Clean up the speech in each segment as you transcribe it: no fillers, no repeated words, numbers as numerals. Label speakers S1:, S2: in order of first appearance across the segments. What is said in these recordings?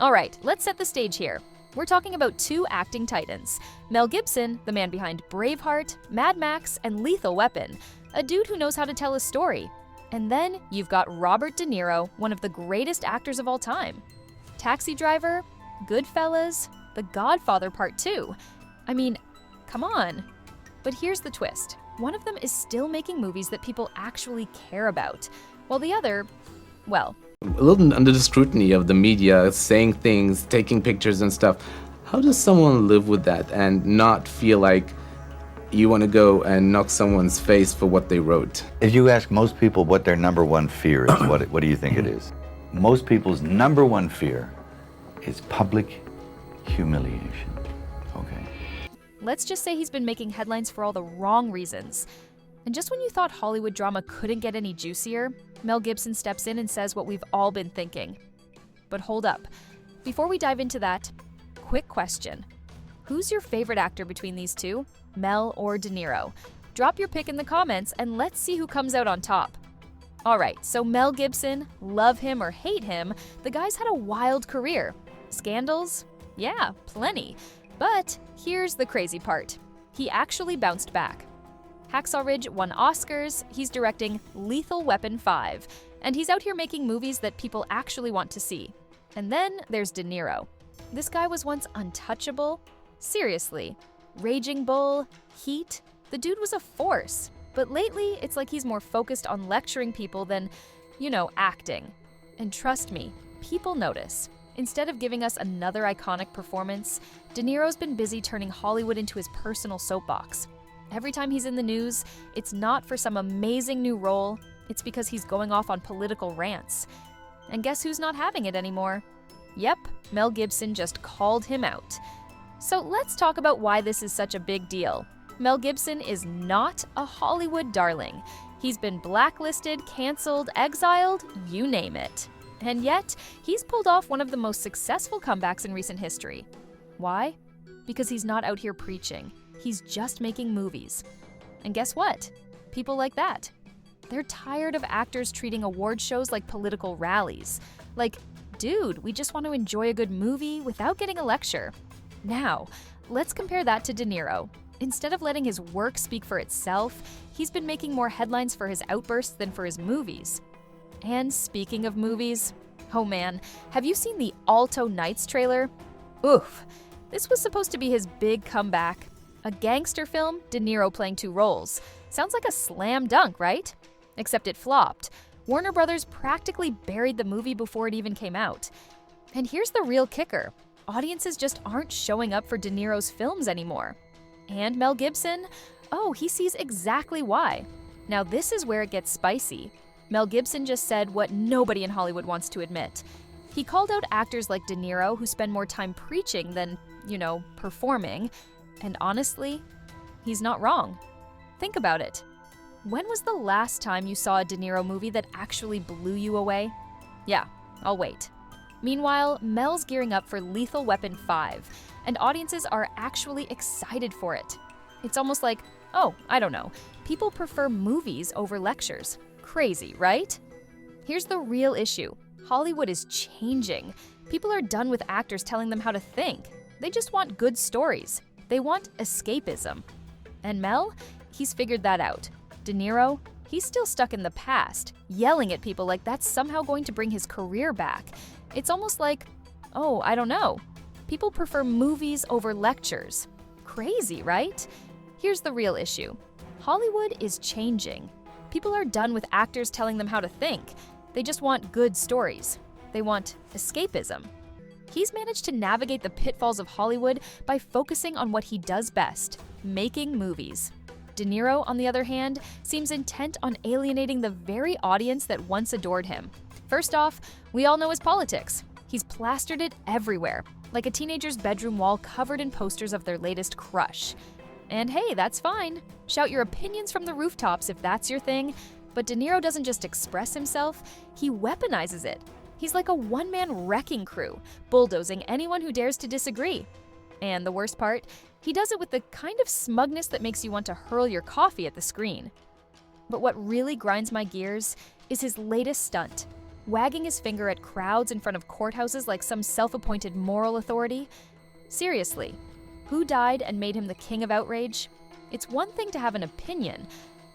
S1: All right, let's set the stage here. We're talking about two acting titans. Mel Gibson, the man behind Braveheart, Mad Max, and Lethal Weapon, a dude who knows how to tell a story. And then you've got Robert De Niro, one of the greatest actors of all time. Taxi Driver, Goodfellas, The Godfather Part 2. I mean, come on. But here's the twist. One of them is still making movies that people actually care about, while the other, well,
S2: a little under the scrutiny of the media, saying things, taking pictures and stuff. How does someone live with that and not feel like you want to go and knock someone's face for what they wrote?
S3: If you ask most people what their number one fear is, what do you think it is? Most people's number one fear is public humiliation. Okay.
S1: Let's just say he's been making headlines for all the wrong reasons. And just when you thought Hollywood drama couldn't get any juicier, Mel Gibson steps in and says what we've all been thinking. But hold up. Before we dive into that, quick question. Who's your favorite actor between these two, Mel or De Niro? Drop your pick in the comments and let's see who comes out on top. Alright, so Mel Gibson, love him or hate him, the guy's had a wild career. Scandals? Yeah, plenty. But here's the crazy part. He actually bounced back. Hacksaw Ridge won Oscars, he's directing Lethal Weapon 5, and he's out here making movies that people actually want to see. And then there's De Niro. This guy was once untouchable. Seriously. Raging Bull, Heat, the dude was a force. But lately, it's like he's more focused on lecturing people than, acting. And trust me, people notice. Instead of giving us another iconic performance, De Niro's been busy turning Hollywood into his personal soapbox. Every time he's in the news, it's not for some amazing new role, it's because he's going off on political rants. And guess who's not having it anymore? Yep, Mel Gibson just called him out. So let's talk about why this is such a big deal. Mel Gibson is not a Hollywood darling. He's been blacklisted, canceled, exiled, you name it. And yet, he's pulled off one of the most successful comebacks in recent history. Why? Because he's not out here preaching. He's just making movies. And guess what? People like that. They're tired of actors treating award shows like political rallies. Like, dude, we just want to enjoy a good movie without getting a lecture. Now, let's compare that to De Niro. Instead of letting his work speak for itself, he's been making more headlines for his outbursts than for his movies. And speaking of movies, oh man, have you seen the Alto Nights trailer? Oof, this was supposed to be his big comeback. A gangster film, De Niro playing two roles. Sounds like a slam dunk, right? Except it flopped. Warner Brothers practically buried the movie before it even came out. And here's the real kicker. Audiences just aren't showing up for De Niro's films anymore. And Mel Gibson? Oh, he sees exactly why. Now this is where it gets spicy. Mel Gibson just said what nobody in Hollywood wants to admit. He called out actors like De Niro who spend more time preaching than, performing. And honestly, he's not wrong. Think about it. When was the last time you saw a De Niro movie that actually blew you away? Yeah, I'll wait. Meanwhile, Mel's gearing up for Lethal Weapon 5, and audiences are actually excited for it. It's almost like, people prefer movies over lectures. Crazy, right? Here's the real issue. Hollywood is changing. People are done with actors telling them how to think. They just want good stories. They want escapism. And Mel, he's figured that out. De Niro, he's still stuck in the past, yelling at people like that's somehow going to bring his career back. It's almost like, people prefer movies over lectures. Crazy, right? Here's the real issue. Hollywood is changing. People are done with actors telling them how to think. They just want good stories. They want escapism. He's managed to navigate the pitfalls of Hollywood by focusing on what he does best, making movies. De Niro, on the other hand, seems intent on alienating the very audience that once adored him. First off, we all know his politics. He's plastered it everywhere, like a teenager's bedroom wall covered in posters of their latest crush. And hey, that's fine. Shout your opinions from the rooftops if that's your thing. But De Niro doesn't just express himself, he weaponizes it. He's like a one-man wrecking crew, bulldozing anyone who dares to disagree. And the worst part, he does it with the kind of smugness that makes you want to hurl your coffee at the screen. But what really grinds my gears is his latest stunt. wagging his finger at crowds in front of courthouses like some self-appointed moral authority. Seriously, who died and made him the king of outrage? It's one thing to have an opinion,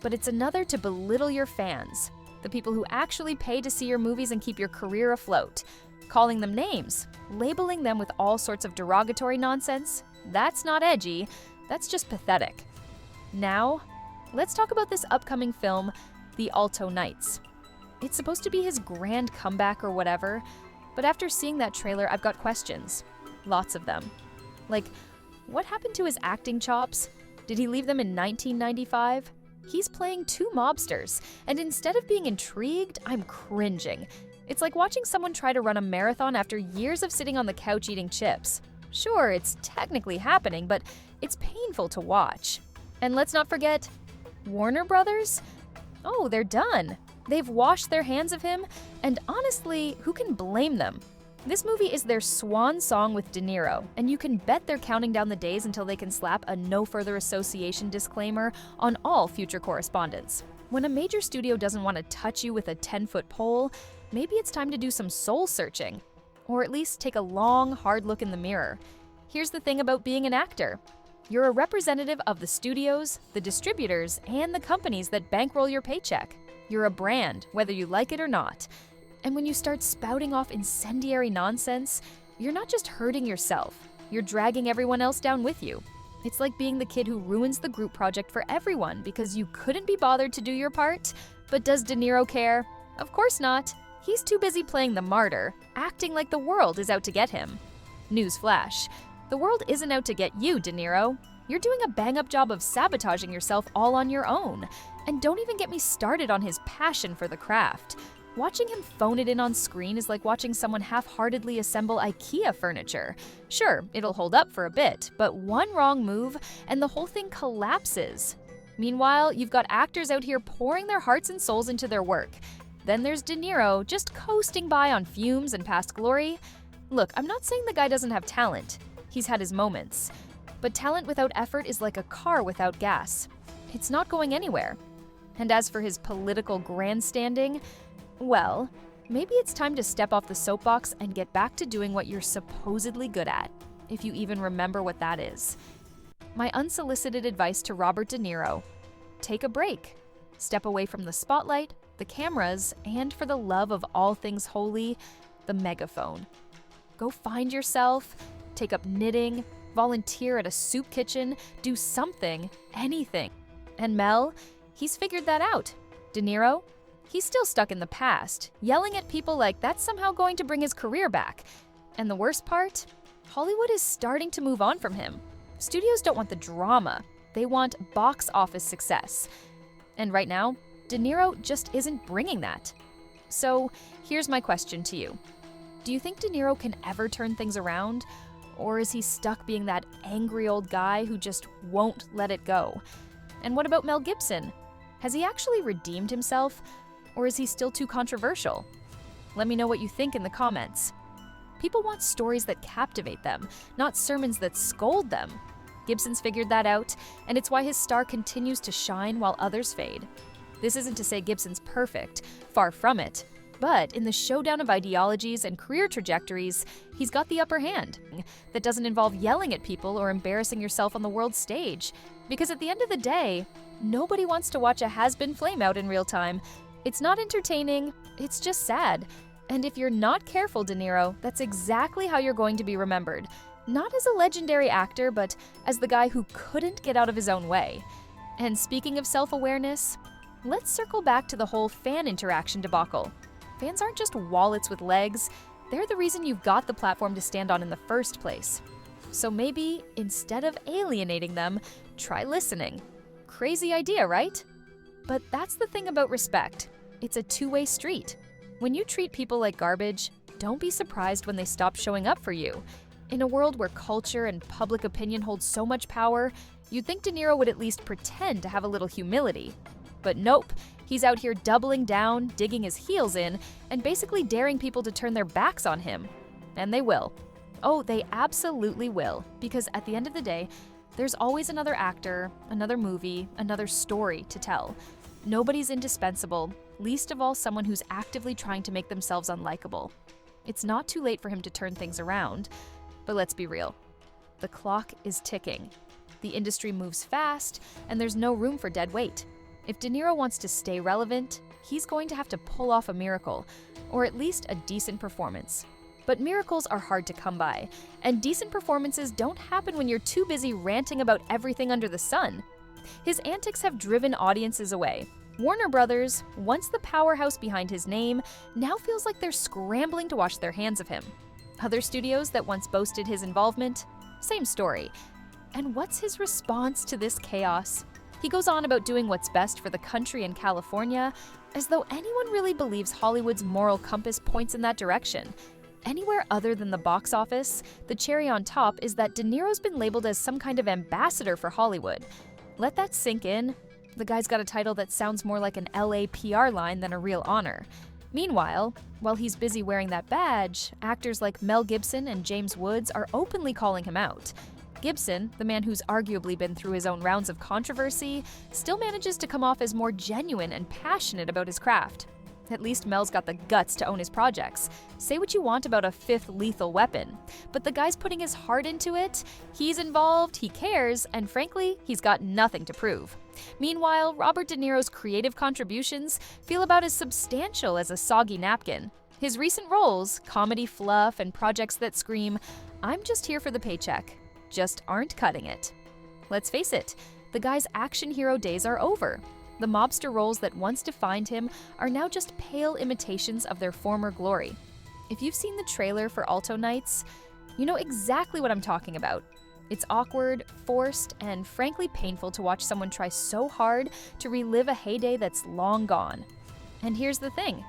S1: but it's another to belittle your fans, the people who actually pay to see your movies and keep your career afloat. Calling them names, labeling them with all sorts of derogatory nonsense, that's not edgy, that's just pathetic. Now, let's talk about this upcoming film, The Alto Nights. It's supposed to be his grand comeback or whatever, but after seeing that trailer, I've got questions. Lots of them. Like, what happened to his acting chops? Did he leave them in 1995? He's playing two mobsters, and instead of being intrigued, I'm cringing. It's like watching someone try to run a marathon after years of sitting on the couch eating chips. Sure, it's technically happening, but it's painful to watch. And let's not forget, Warner Brothers? Oh, they're done. They've washed their hands of him, and honestly, who can blame them? This movie is their swan song with De Niro, and you can bet they're counting down the days until they can slap a no further association disclaimer on all future correspondence. When a major studio doesn't want to touch you with a 10-foot pole, maybe it's time to do some soul searching. Or at least take a long, hard look in the mirror. Here's the thing about being an actor. You're a representative of the studios, the distributors, and the companies that bankroll your paycheck. You're a brand, whether you like it or not. And when you start spouting off incendiary nonsense, you're not just hurting yourself, you're dragging everyone else down with you. It's like being the kid who ruins the group project for everyone because you couldn't be bothered to do your part. But does De Niro care? Of course not. He's too busy playing the martyr, acting like the world is out to get him. Newsflash, the world isn't out to get you, De Niro. You're doing a bang-up job of sabotaging yourself all on your own. And don't even get me started on his passion for the craft. Watching him phone it in on screen is like watching someone half-heartedly assemble IKEA furniture. Sure, it'll hold up for a bit, but one wrong move and the whole thing collapses. Meanwhile, you've got actors out here pouring their hearts and souls into their work. Then there's De Niro just coasting by on fumes and past glory. Look, I'm not saying the guy doesn't have talent. He's had his moments. But talent without effort is like a car without gas. It's not going anywhere. And as for his political grandstanding, well, maybe it's time to step off the soapbox and get back to doing what you're supposedly good at, if you even remember what that is. My unsolicited advice to Robert De Niro: take a break. Step away from the spotlight, the cameras, and for the love of all things holy, the megaphone. Go find yourself, take up knitting, volunteer at a soup kitchen, do something, anything. And Mel, he's figured that out. De Niro, he's still stuck in the past, yelling at people like that's somehow going to bring his career back. And the worst part? Hollywood is starting to move on from him. Studios don't want the drama. They want box office success. And right now, De Niro just isn't bringing that. So here's my question to you. Do you think De Niro can ever turn things around? Or is he stuck being that angry old guy who just won't let it go? And what about Mel Gibson? Has he actually redeemed himself? Or is he still too controversial? Let me know what you think in the comments. People want stories that captivate them, not sermons that scold them. Gibson's figured that out, and it's why his star continues to shine while others fade. This isn't to say Gibson's perfect, far from it. But in the showdown of ideologies and career trajectories, he's got the upper hand. That doesn't involve yelling at people or embarrassing yourself on the world stage. Because at the end of the day, nobody wants to watch a has-been flame out in real time. It's not entertaining, it's just sad. And if you're not careful, De Niro, that's exactly how you're going to be remembered. Not as a legendary actor, but as the guy who couldn't get out of his own way. And speaking of self-awareness, let's circle back to the whole fan interaction debacle. Fans aren't just wallets with legs, they're the reason you've got the platform to stand on in the first place. So maybe, instead of alienating them, try listening. Crazy idea, right? But that's the thing about respect. It's a two-way street. When you treat people like garbage, don't be surprised when they stop showing up for you. In a world where culture and public opinion hold so much power, you'd think De Niro would at least pretend to have a little humility. But nope, he's out here doubling down, digging his heels in, and basically daring people to turn their backs on him. And they will. Oh, they absolutely will. Because at the end of the day, there's always another actor, another movie, another story to tell. Nobody's indispensable, least of all someone who's actively trying to make themselves unlikable. It's not too late for him to turn things around, but let's be real. The clock is ticking. The industry moves fast, and there's no room for dead weight. If De Niro wants to stay relevant, he's going to have to pull off a miracle, or at least a decent performance. But miracles are hard to come by, and decent performances don't happen when you're too busy ranting about everything under the sun. His antics have driven audiences away. Warner Brothers, once the powerhouse behind his name, now feels like they're scrambling to wash their hands of him. Other studios that once boasted his involvement, same story. And what's his response to this chaos? He goes on about doing what's best for the country and California, as though anyone really believes Hollywood's moral compass points in that direction. Anywhere other than the box office, the cherry on top is that De Niro's been labeled as some kind of ambassador for Hollywood. Let that sink in. The guy's got a title that sounds more like an LA PR line than a real honor. Meanwhile, while he's busy wearing that badge, actors like Mel Gibson and James Woods are openly calling him out. Gibson, the man who's arguably been through his own rounds of controversy, still manages to come off as more genuine and passionate about his craft. At least Mel's got the guts to own his projects. Say what you want about a fifth Lethal Weapon, but the guy's putting his heart into it, he's involved, he cares, and frankly, he's got nothing to prove. Meanwhile, Robert De Niro's creative contributions feel about as substantial as a soggy napkin. His recent roles, comedy fluff and projects that scream, "I'm just here for the paycheck," just aren't cutting it. Let's face it, the guy's action hero days are over. The mobster roles that once defined him are now just pale imitations of their former glory. If you've seen the trailer for Alto Nights, you know exactly what I'm talking about. It's awkward, forced, and frankly painful to watch someone try so hard to relive a heyday that's long gone. And here's the thing,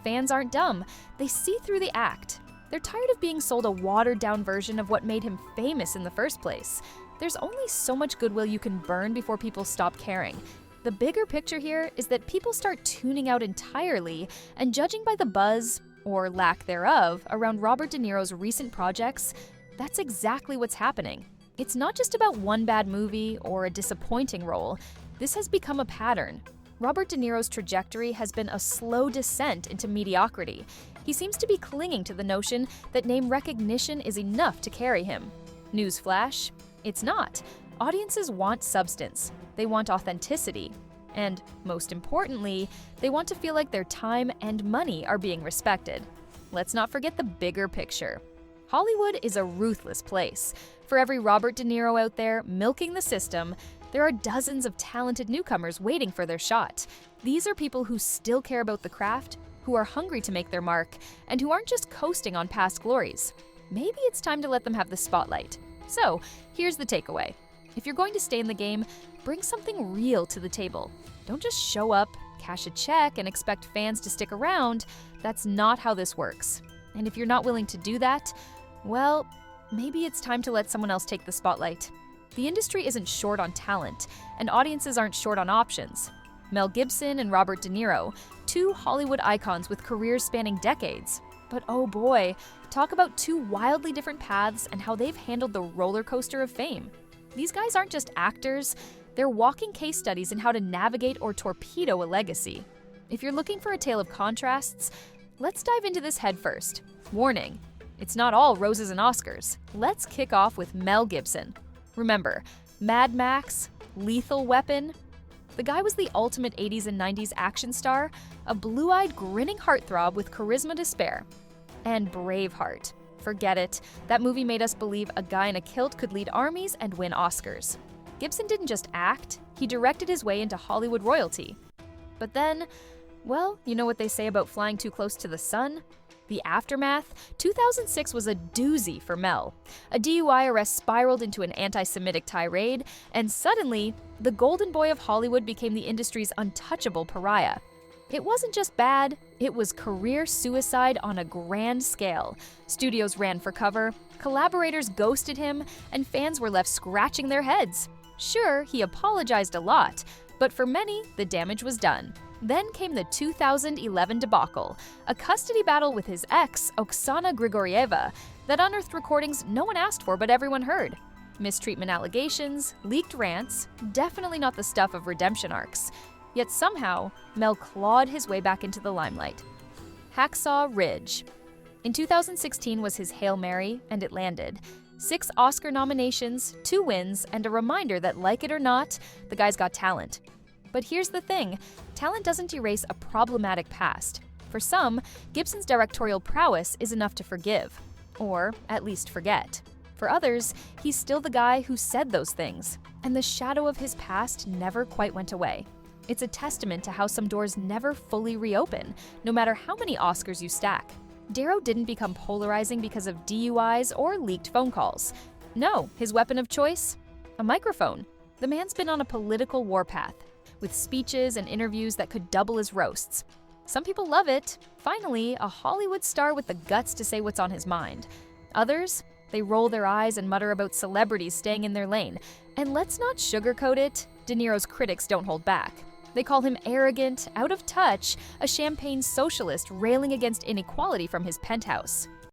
S1: fans aren't dumb. They see through the act. They're tired of being sold a watered-down version of what made him famous in the first place. There's only so much goodwill you can burn before people stop caring. The bigger picture here is that people start tuning out entirely, and judging by the buzz, or lack thereof, around Robert De Niro's recent projects, that's exactly what's happening. It's not just about one bad movie or a disappointing role. This has become a pattern. Robert De Niro's trajectory has been a slow descent into mediocrity. He seems to be clinging to the notion that name recognition is enough to carry him. Newsflash, it's not. Audiences want substance. They want authenticity. And, most importantly, they want to feel like their time and money are being respected. Let's not forget the bigger picture. Hollywood is a ruthless place. For every Robert De Niro out there milking the system, there are dozens of talented newcomers waiting for their shot. These are people who still care about the craft, who are hungry to make their mark, and who aren't just coasting on past glories. Maybe it's time to let them have the spotlight. So, here's the takeaway. If you're going to stay in the game, bring something real to the table. Don't just show up, cash a check, and expect fans to stick around. That's not how this works. And if you're not willing to do that, well, maybe it's time to let someone else take the spotlight. The industry isn't short on talent, and audiences aren't short on options. Mel Gibson and Robert De Niro, two Hollywood icons with careers spanning decades. But oh boy, talk about two wildly different paths and how they've handled the roller coaster of fame. These guys aren't just actors, they're walking case studies in how to navigate or torpedo a legacy. If you're looking for a tale of contrasts, let's dive into this head first. Warning, it's not all roses and Oscars. Let's kick off with Mel Gibson. Remember, Mad Max, Lethal Weapon? The guy was the ultimate 80s and 90s action star, a blue-eyed, grinning heartthrob with charisma to spare. And Braveheart. Forget it. That movie made us believe a guy in a kilt could lead armies and win Oscars. Gibson didn't just act, he directed his way into Hollywood royalty. But then, well, you know what they say about flying too close to the sun? The aftermath, 2006 was a doozy for Mel. A DUI arrest spiraled into an anti-Semitic tirade, and suddenly, the golden boy of Hollywood became the industry's untouchable pariah. It wasn't just bad, it was career suicide on a grand scale. Studios ran for cover, collaborators ghosted him, and fans were left scratching their heads. Sure, he apologized a lot, but for many, the damage was done. Then came the 2011 debacle, a custody battle with his ex, Oksana Grigorieva, that unearthed recordings no one asked for but everyone heard. Mistreatment allegations, leaked rants, definitely not the stuff of redemption arcs. Yet somehow, Mel clawed his way back into the limelight. Hacksaw Ridge. In 2016 was his Hail Mary, and it landed. 6 Oscar nominations, 2 wins, and a reminder that, like it or not, the guy's got talent. But here's the thing, talent doesn't erase a problematic past. For some, Gibson's directorial prowess is enough to forgive, or at least forget. For others, he's still the guy who said those things, and the shadow of his past never quite went away. It's a testament to how some doors never fully reopen, no matter how many Oscars you stack. Darrow didn't become polarizing because of DUIs or leaked phone calls. No, his weapon of choice? A microphone. The man's been on a political warpath, with speeches and interviews that could double as roasts. Some people love it. Finally, a Hollywood star with the guts to say what's on his mind. Others, they roll their eyes and mutter about celebrities staying in their lane. And let's not sugarcoat it, De Niro's critics don't hold back. They call him arrogant, out of touch, a champagne socialist railing against inequality from his penthouse.